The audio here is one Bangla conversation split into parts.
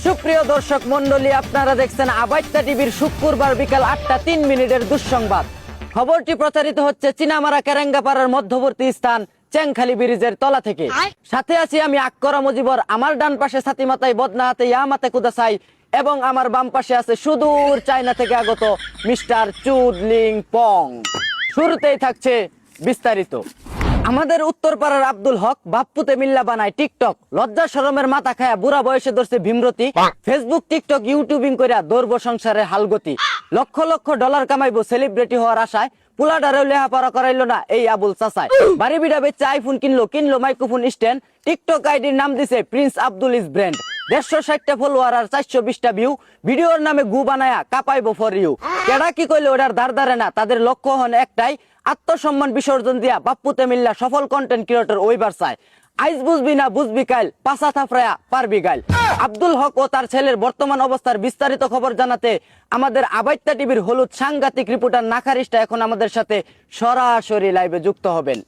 সুপ্রিয় দর্শক মন্ডলী, আপনারা দেখছেন আবাইত্তা টিভির শুক্রবার বিকাল 8:03 দুঃসংবাদ। খবরটি প্রচারিত হচ্ছে চীনামারা কেরেঙ্গাপাড়ার মধ্যবর্তী স্থান চেংখালি ব্রিজের তলা থেকে। সাথে আছি আমি আকরা মুজিবর, আমার ডান পাশে সাথী মাতাই বদনা হাতে ইয়ামাতে কুদাসাই এবং আমার বাম পাশে আছে সুদূর চায়না থেকে আগত মিস্টার চুদলিং পং। শুরুতেই থাকছে বিস্তারিত। আমাদের উত্তরপাড়ার আব্দুল হক বাপ্পুতে মিল্লা বানায় টিকটক, লজ্জা শরমের মাথা খায়া বুড়া বয়সে ধরছে ভীমরতি, ফেসবুক টিকটক ইউটিউবিং কইরা দৌড়বো সংসারের হালগতি, লক্ষ লক্ষ ডলার কামাইবো সেলিব্রিটি হওয়ার আশায়, পুলাডারেও লেহাপড়া করাইলো না এই আবুল চাচায়, বাড়ি বিড়া বেচে আইফোন কিনলো মাইক্রোফোন স্ট্যান্ড, টিকটক আইডির নাম দিছে প্রিন্স আব্দুল ইস ব্র্যান্ড, 160টা ফলোয়ার আর 420টা ভিউ, ভিডিওর নামে গু বানায়া কাপাইবো ফর ইউ। কেডা কি কইলে ওটার ধার ধারে না, তাদের লক্ষ্য হন একটাই, আত্মসম্মান বিসর্জন দিয়া বাপ্পুতে মিল্লা সফল কন্টেন্ট ক্রিয়েটর ওইবার চায়। আইজ বুঝবি না বুঝবি কাইল, পাশা থাফরায়া পারবি গাইল। আব্দুল হক ও তার ছেলের বর্তমান অবস্থার বিস্তারিত খবর জানাতে আমাদের আবাইত্তা টিভির হলুদ সাংঘাতিক রিপোর্টার নাখারিস্টা এখন আমাদের সাথে সরাসরি লাইভে যুক্ত হবেন।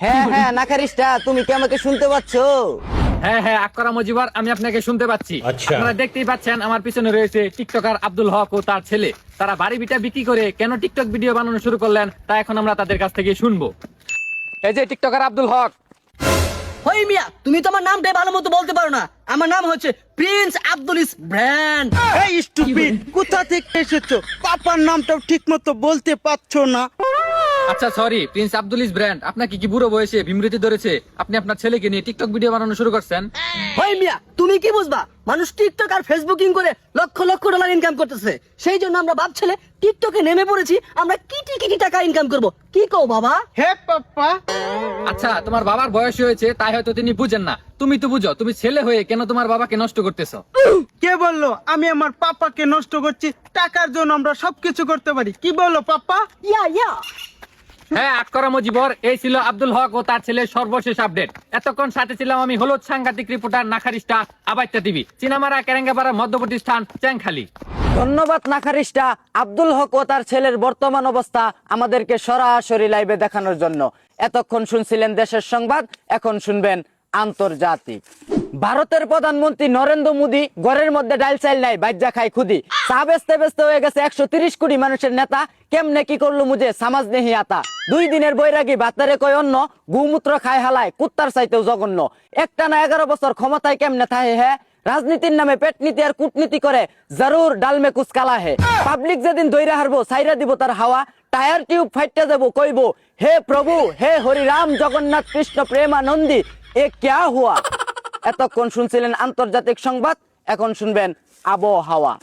হ্যাঁ নাখারিস্টা, তুমি কি আমাকে শুনতে পাচ্ছ? হ্যাঁ আকরা মুজিবর, আমি আপনাকে শুনতে পাচ্ছি। আপনারা দেখতেই পাচ্ছেন আমার পিছনে রয়েছে টিকটকার আব্দুল হক ও তার ছেলে। তারা বাড়ি বিটা বিক্রি করে কেন টিকটক ভিডিও বানানো শুরু করলেন তা এখন আমরা তাদের কাছ থেকে শুনবো। এই যে টিকটকার আব্দুল হক। হই মিয়া, তুমি তো আমার নামটাই ভালো মতো বলতে পারো না। আমার নাম হচ্ছে প্রিন্স আব্দুল ইস ব্র্যান্ড। এই স্টুপিড, কোথা থেকে এসেছো? পাপার নামটাও ঠিক মতো বলতে পারছো না। আচ্ছা সরি, প্রিন্স আব্দুল ইস ব্র্যান্ড, আপনাকে কি বুড়ো বয়সে ভীমরতি ধরেছে? আপনি আপনার ছেলেকে নিয়ে টিকটক ভিডিও বানানো শুরু করছেন? হই মিয়া, তুমি কি বুঝবা? মানুষ টিকটক আর ফেসবুকিং করে লক্ষ লক্ষ ডলার ইনকাম করতেছে। সেই জন্য আমরা ভাবছিলে টিকটকে নেমে পড়েছি, আমরা কিটি টাকা ইনকাম করব। কি কও বাবা? হে পাপা, আচ্ছা, তোমার বাবার বয়স হয়েছে তাই হয়তো তিনি বুঝেন না, তুমি তো বুঝো। তুমি ছেলে হয়ে কেন তোমার বাবাকে নষ্ট করতেছো? কে বললো আমি আমার পাপাকে নষ্ট করছি? টাকার জন্য আমরা সবকিছু করতে পারি। কি বলো পাপা? ইয়া হ্যাঁ আকরা মুজিবর, এই ছিল আব্দুল হক ও তার ছেলের সর্বশেষ আপডেট। এতক্ষণ সাথে ছিলাম আমি হলুদ সাংঘাতিক রিপোর্টার নাখারিস্টা, আবাইত্তা টিভি, চীনামারা কেরেঙ্গাপাড়ার মধ্যবর্তী স্থান চেংখালি। ধন্যবাদ নাখারিস্টা। আব্দুল হক ও তার ছেলের বর্তমান অবস্থা আমাদেরকে সরাসরি লাইভে দেখানোর জন্য। এতক্ষণ শুনছিলেন দেশের সংবাদ, এখন শুনবেন আন্তর্জাতিক। ভারতের প্রধানমন্ত্রী নরেন্দ্র মোদী ঘরের মধ্যে ডাইল চাইল নাই, বাইজা খাই খুদি। চা বেচতে বেচতে হয়ে গেছে 130 কোটি মানুষের নেতা। কেমনে কি করলো মুঝে সমাজ নেহি আতা। 2 দিনের বৈরাগী বাতারে কয় অন্য, গুমূত্র খায় হালায় কুত্তার চাইতেও জঘন্য। একটানা 11 বছর ক্ষমতায় কেমনে থাহে হ্যাঁ, রাজনীতির নামে পেটনীতি আর কূটনীতি করে জরুর ডালমে কুচ কালা হে। পাবলিক যেদিন দইরা হারবো সাইরা দিব তার হাওয়া, টায়ার টিউব ফাইটে যাবো কইবো হে প্রভু হে হরিরাম জগন্নাথ কৃষ্ণ প্রেমানন্দী এ ক্যা হুয়া। এতক্ষণ শুনছিলেন আন্তর্জাতিক সংবাদ, এখন শুনবেন আবহাওয়া।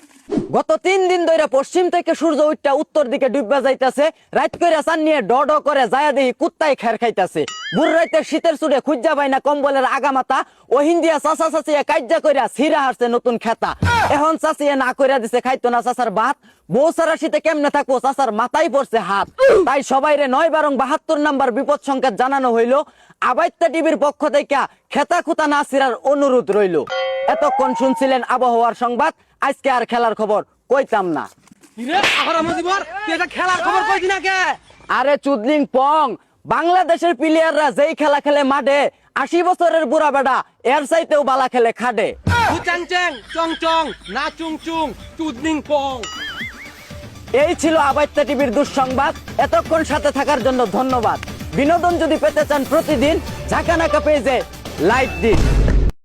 গত 3 দিন ধরে পশ্চিম থেকে সূর্য উঠটা উত্তর দিকে ডুববা যাইতাছে। রাত কইরা চান নিয়ে ড করে যায়া দেহি কুত্তায় খের খাইতাছে। বুড় রাইতে শীতের চুড়ে খুঁজা পাই না কম্বলের আগামাতা। ওহিন্দিয়া চাচা চাচিয়া কাজ্জা কইরা ছিঁড়া হারছে নতুন খেতা। এখন চাচিয়া না কইরা দিছে খাইতো না চাচার ভাত। বউ সারা শীতে কেমনে থাকবো, চাচার মাথায় পড়ছে হাত। তাই সবাইরে 9/72 নাম্বার বিপদ সংকেত জানানো হইলো। আবাইত্তা টিভির পক্ষ থেকে খেতা খুতা না ছিঁড়ার অনুরোধ রইল। এতক্ষণ শুনছিলেন আবহাওয়ার সংবাদ, আজকে আর খেলার খবর কইতাম না। খেলার খবর কইছি না কে? আরে চুদলিং পং, বাংলাদেশের প্লেয়াররা যেই খেলা খেলে মাঠে, 80 বছরের বুড়া বেটা এর চাইতেও বালা খেলে খাটে। এই ছিল আবাইত্তা টিভির দুঃসংবাদ। এতক্ষণ সাথে থাকার জন্য ধন্যবাদ। বিনোদন যদি পেতে চান প্রতিদিন, ঝাঁকানাকা পেজে লাইক দিন।